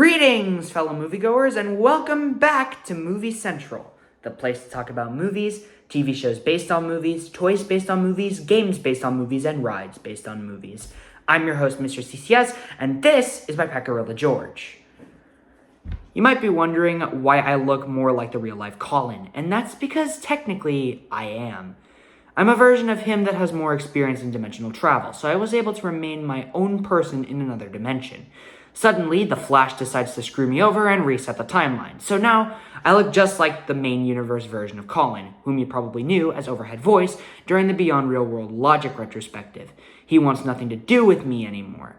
Greetings, fellow moviegoers, and welcome back to Movie Central, the place to talk about movies, TV shows based on movies, toys based on movies, games based on movies, and rides based on movies. I'm your host, Mr. CCS, and this is my Pecorilla George. You might be wondering why I look more like the real-life Colin, and that's because technically I am. I'm a version of him that has more experience in dimensional travel, so I was able to remain my own person in another dimension. Suddenly, the Flash decides to screw me over and reset the timeline. So now, I look just like the main universe version of Colin, whom you probably knew as Overhead Voice during the Beyond Real World Logic retrospective. He wants nothing to do with me anymore.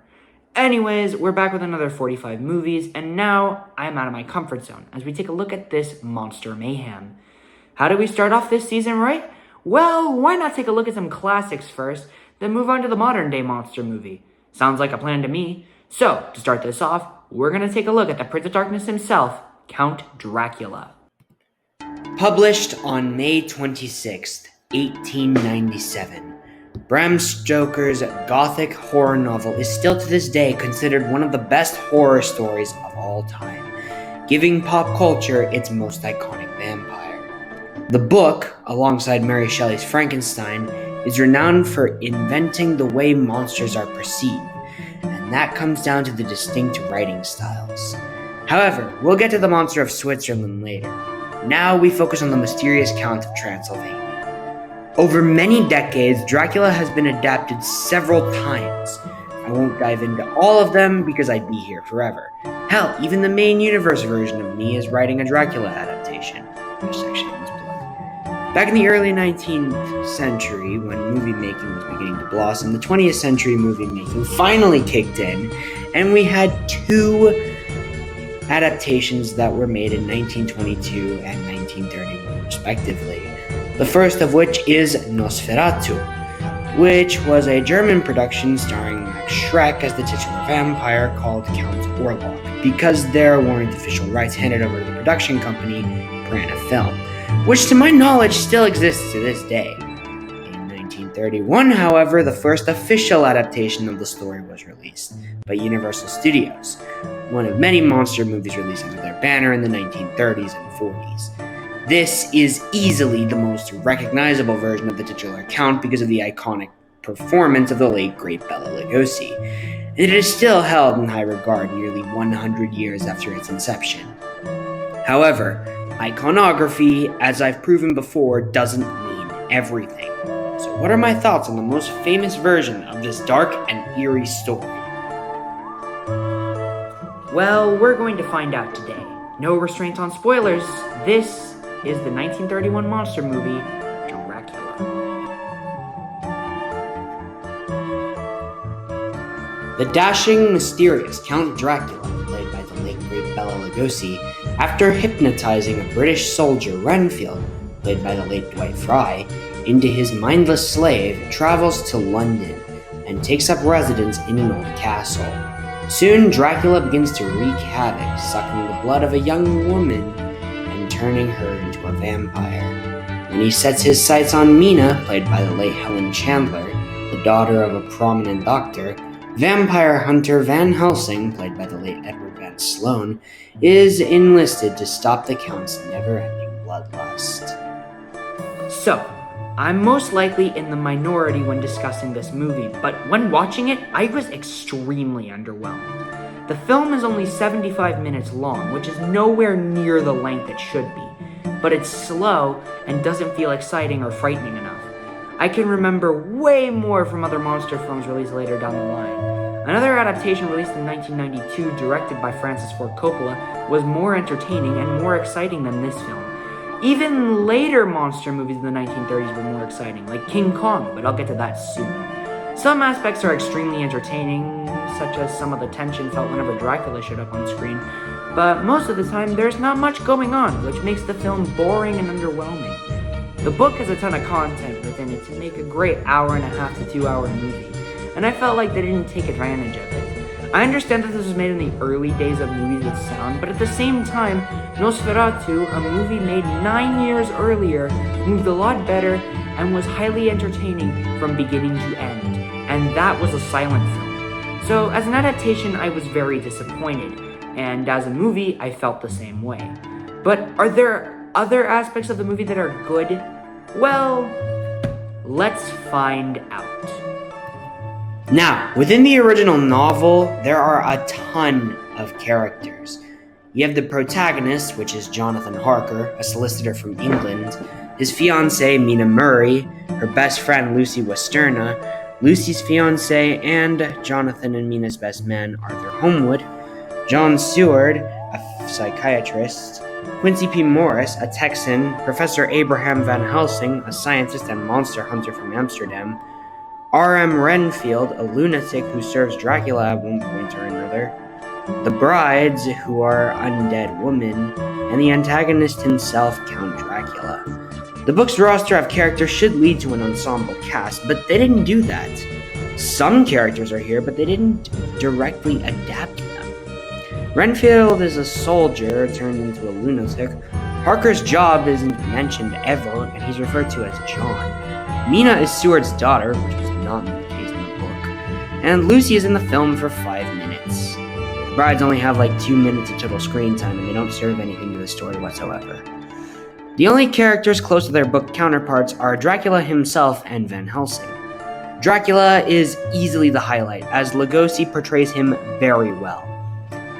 Anyways, we're back with another 45 movies, and now I'm out of my comfort zone as we take a look at this monster mayhem. How do we start off this season right? Well, why not take a look at some classics first, then move on to the modern day monster movie? Sounds like a plan to me. So, to start this off, we're going to take a look at the Prince of Darkness himself, Count Dracula. Published on May 26th, 1897, Bram Stoker's gothic horror novel is still to this day considered one of the best horror stories of all time, giving pop culture its most iconic vampire. The book, alongside Mary Shelley's Frankenstein, is renowned for inventing the way monsters are perceived. That comes down to the distinct writing styles. However, we'll get to the monster of Switzerland later. Now we focus on the mysterious Count of Transylvania. Over many decades, Dracula has been adapted several times. I won't dive into all of them because I'd be here forever. Hell, even the main universe version of me is writing a Dracula adaptation. Back in the early 19th century, when movie making was beginning to blossom, the 20th century movie making finally kicked in, and we had two adaptations that were made in 1922 and 1931, respectively. The first of which is Nosferatu, which was a German production starring Max Schreck as the titular vampire called Count Orlok, because there weren't official rights handed over to the production company, Piranha Film, which to my knowledge still exists to this day. In 1931, however, the first official adaptation of the story was released by Universal Studios, one of many monster movies released under their banner in the 1930s and 40s. This is easily the most recognizable version of the titular Count because of the iconic performance of the late great Bela Lugosi, and it is still held in high regard nearly 100 years after its inception. However, iconography, as I've proven before, doesn't mean everything. So what are my thoughts on the most famous version of this dark and eerie story? Well, we're going to find out today. No restraints on spoilers. This is the 1931 monster movie, Dracula. The dashing, mysterious Count Dracula, played by the late great Bela Lugosi, after hypnotizing a British soldier, Renfield, played by the late Dwight Fry, into his mindless slave, travels to London and takes up residence in an old castle. Soon, Dracula begins to wreak havoc, sucking the blood of a young woman and turning her into a vampire. When he sets his sights on Mina, played by the late Helen Chandler, the daughter of a prominent doctor, vampire hunter Van Helsing, played by the late Edward Van Sloan, is enlisted to stop the Count's never-ending bloodlust. So, I'm most likely in the minority when discussing this movie, but when watching it, I was extremely underwhelmed. The film is only 75 minutes long, which is nowhere near the length it should be, but it's slow and doesn't feel exciting or frightening enough. I can remember way more from other monster films released later down the line. Another adaptation released in 1992, directed by Francis Ford Coppola, was more entertaining and more exciting than this film. Even later monster movies in the 1930s were more exciting, like King Kong, but I'll get to that soon. Some aspects are extremely entertaining, such as some of the tension felt whenever Dracula showed up on screen, but most of the time there's not much going on, which makes the film boring and underwhelming. The book has a ton of content within it to make a great hour-and-a-half to 2-hour movie, and I felt like they didn't take advantage of it. I understand that this was made in the early days of movies with sound, but at the same time, Nosferatu, a movie made 9 years earlier, moved a lot better and was highly entertaining from beginning to end, and that was a silent film. So as an adaptation, I was very disappointed. and as a movie, I felt the same way. But are there other aspects of the movie that are good? Well, let's find out. Now, within the original novel, there are a ton of characters. You have the protagonist, which is Jonathan Harker, a solicitor from England, his fiancée, Mina Murray, her best friend, Lucy Westerna, Lucy's fiancé, and Jonathan and Mina's best man, Arthur Homewood, John Seward, a psychiatrist, Quincy P. Morris, a Texan, Professor Abraham Van Helsing, a scientist and monster hunter from Amsterdam, R.M. Renfield, a lunatic who serves Dracula at one point or another, the brides, who are undead women, and the antagonist himself, Count Dracula. The book's roster of characters should lead to an ensemble cast, but they didn't do that. Some characters are here, but they didn't directly adapt them. Renfield is a soldier turned into a lunatic. Harker's job isn't mentioned ever, and he's referred to as John. Mina is Seward's daughter, which was not the case in the book. And Lucy is in the film for 5 minutes. The brides only have like 2 minutes of total screen time, and they don't serve anything to the story whatsoever. The only characters close to their book counterparts are Dracula himself and Van Helsing. Dracula is easily the highlight, as Lugosi portrays him very well.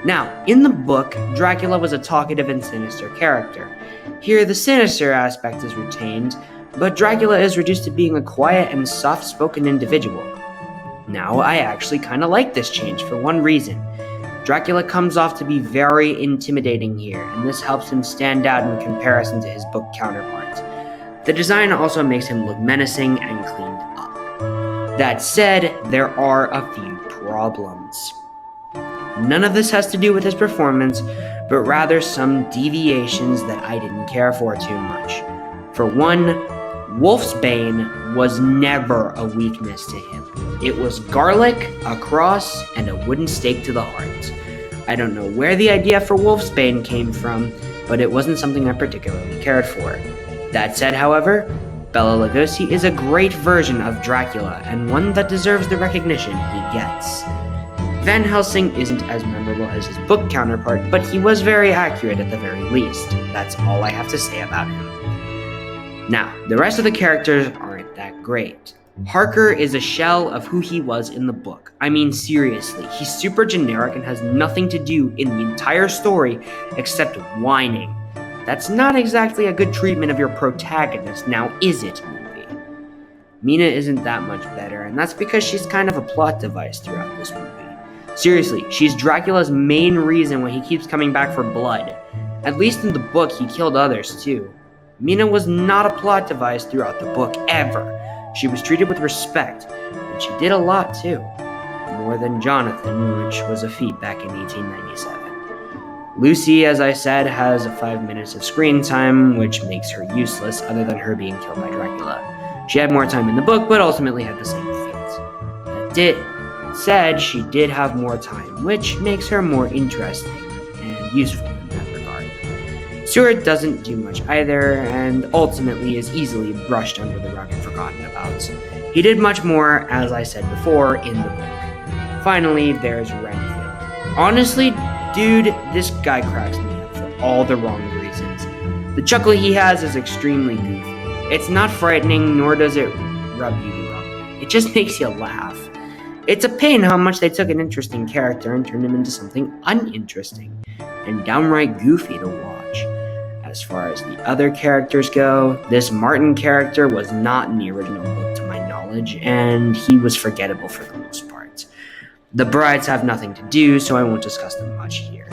Now, in the book, Dracula was a talkative and sinister character. Here, the sinister aspect is retained, but Dracula is reduced to being a quiet and soft-spoken individual. Now, I actually kind of like this change for one reason. Dracula comes off to be very intimidating here, and this helps him stand out in comparison to his book counterpart. The design also makes him look menacing and cleaned up. That said, there are a few problems. None of this has to do with his performance, but rather some deviations that I didn't care for too much. For one, Wolfsbane was never a weakness to him. It was garlic, a cross, and a wooden stake to the heart. I don't know where the idea for Wolfsbane came from, but it wasn't something I particularly cared for. That said, however, Bela Lugosi is a great version of Dracula, and one that deserves the recognition he gets. Van Helsing isn't as memorable as his book counterpart, but he was very accurate at the very least. That's all I have to say about him. Now, the rest of the characters aren't that great. Harker is a shell of who he was in the book. I mean, seriously, he's super generic and has nothing to do in the entire story except whining. That's not exactly a good treatment of your protagonist, now is it, movie? Mina isn't that much better, and that's because she's kind of a plot device throughout this movie. Seriously, she's Dracula's main reason why he keeps coming back for blood. At least in the book, he killed others too. Mina was not a plot device throughout the book, ever. She was treated with respect, and she did a lot too. More than Jonathan, which was a feat back in 1897. Lucy, as I said, has 5 minutes of screen time, which makes her useless other than her being killed by Dracula. She had more time in the book, but ultimately had the same fate. That said, she did have more time, which makes her more interesting and useful in that regard. Seward doesn't do much either, and ultimately is easily brushed under the rug and forgotten about. He did much more, as I said before, in the book. Finally, there's Renfield. Honestly, dude, this guy cracks me up for all the wrong reasons. The chuckle he has is extremely goofy. It's not frightening, nor does it rub you the wrong. It just makes you laugh. It's a pain how much they took an interesting character and turned him into something uninteresting and downright goofy to watch. As far as the other characters go, this Martin character was not in the original book to my knowledge, and he was forgettable for the most part. The brides have nothing to do, so I won't discuss them much here.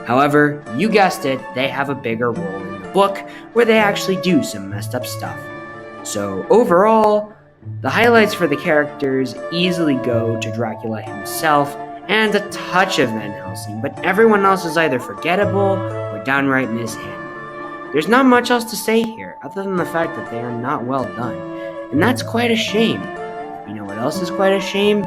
However, you guessed it, they have a bigger role in the book where they actually do some messed up stuff. So overall, the highlights for the characters easily go to Dracula himself and a touch of Van Helsing, but everyone else is either forgettable or downright mishandled. There's not much else to say here, other than the fact that they are not well done, and that's quite a shame. You know what else is quite a shame?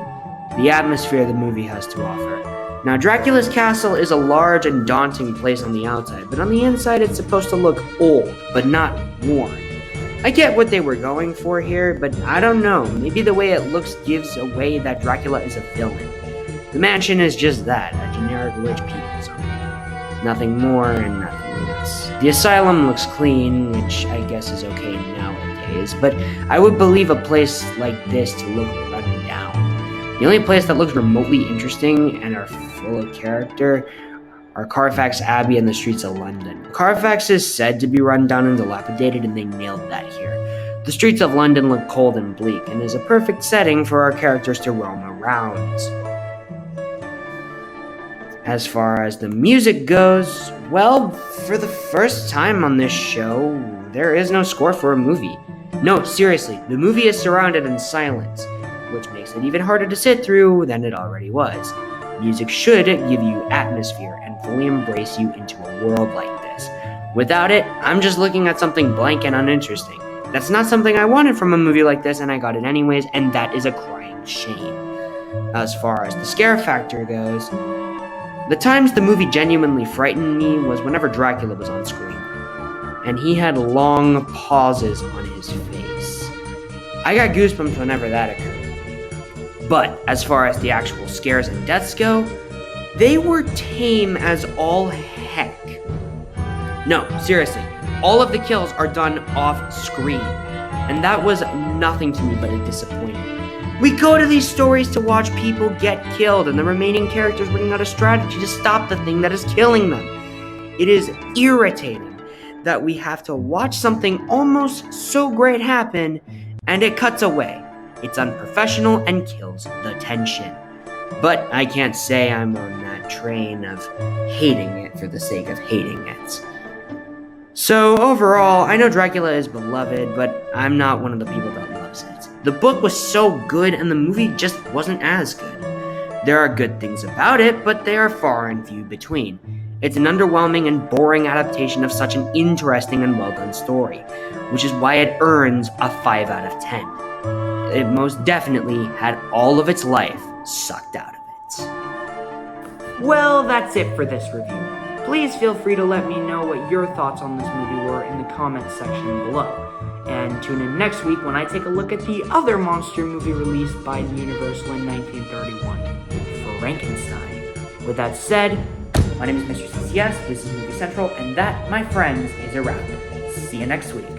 The atmosphere the movie has to offer. Now, Dracula's castle is a large and daunting place on the outside, but on the inside it's supposed to look old, but not worn. I get what they were going for here, but I don't know, maybe the way it looks gives away that Dracula is a villain. The mansion is just that, a generic rich people's home. Nothing more and nothing less. The asylum looks clean, which I guess is okay nowadays, but I would believe a place like this to look run down. The only place that looks remotely interesting and are full of character are Carfax Abbey and the streets of London. Carfax is said to be run down and dilapidated, and they nailed that here. The streets of London look cold and bleak, and is a perfect setting for our characters to roam around. As far as the music goes, well, for the first time on this show, there is no score for a movie. No, seriously, the movie is surrounded in silence, which makes it even harder to sit through than it already was. Music should give you atmosphere and fully embrace you into a world like this. Without it, I'm just looking at something blank and uninteresting. That's not something I wanted from a movie like this, and I got it anyways, and that is a crying shame. As far as the scare factor goes, the times the movie genuinely frightened me was whenever Dracula was on screen, and he had long pauses on his face. I got goosebumps whenever that occurred. But as far as the actual scares and deaths go, they were tame as all heck. No, seriously, all of the kills are done off screen, and that was nothing to me but a disappointment. We go to these stories to watch people get killed, and the remaining characters bring out a strategy to stop the thing that is killing them. It is irritating that we have to watch something almost so great happen, and it cuts away. It's unprofessional and kills the tension. But I can't say I'm on that train of hating it for the sake of hating it. So overall, I know Dracula is beloved, but I'm not one of the people that loves it. The book was so good and the movie just wasn't as good. There are good things about it, but they are far and few between. It's an underwhelming and boring adaptation of such an interesting and well-done story, which is why it earns a 5 out of 10. It most definitely had all of its life sucked out of it. Well, that's it for this review. Please feel free to let me know what your thoughts on this movie were in the comments section below. And tune in next week when I take a look at the other monster movie released by Universal in 1931, Frankenstein. With that said, my name is Mr. CCS, this is Movie Central, and that, my friends, is a wrap. See you next week.